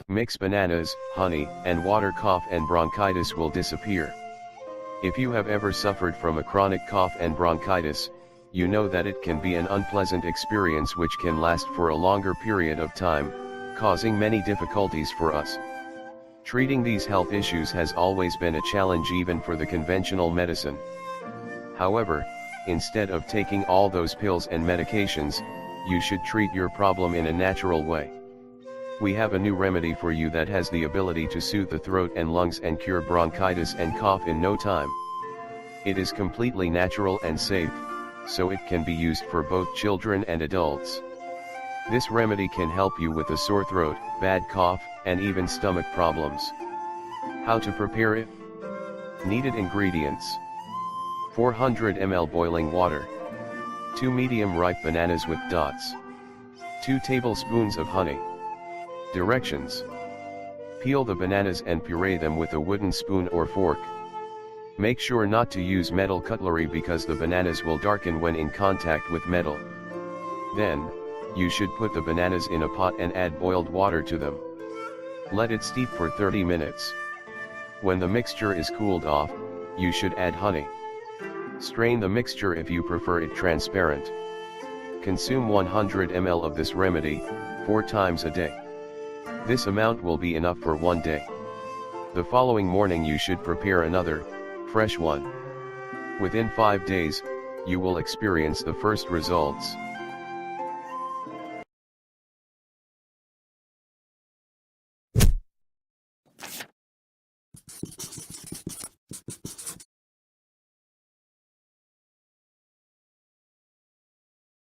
Mix bananas, honey, and water. Cough and bronchitis will disappear. If you have ever suffered from a chronic cough and bronchitis, you know that it can be an unpleasant experience which can last for a longer period of time, causing many difficulties for us. Treating these health issues has always been a challenge even for the conventional medicine. However, instead of taking all those pills and medications, you should treat your problem in a natural way. We have a new remedy for you that has the ability to soothe the throat and lungs and cure bronchitis and cough in no time. It is completely natural and safe, so it can be used for both children and adults. This remedy can help you with a sore throat, bad cough, and even stomach problems. How to prepare it? Needed ingredients: 400 ml boiling water, 2 medium ripe bananas with dots, 2 tablespoons of honey. Directions: peel the bananas and puree them with a wooden spoon or fork. Make sure not to use metal cutlery because the bananas will darken when in contact with metal. Then, you should put the bananas in a pot and add boiled water to them. Let it steep for 30 minutes. When the mixture is cooled off, you should add honey. Strain the mixture if you prefer it transparent. Consume 100 ml of this remedy, 4 times a day. This amount will be enough for one day. The following morning you should prepare another, fresh one. Within 5 days, you will experience the first results.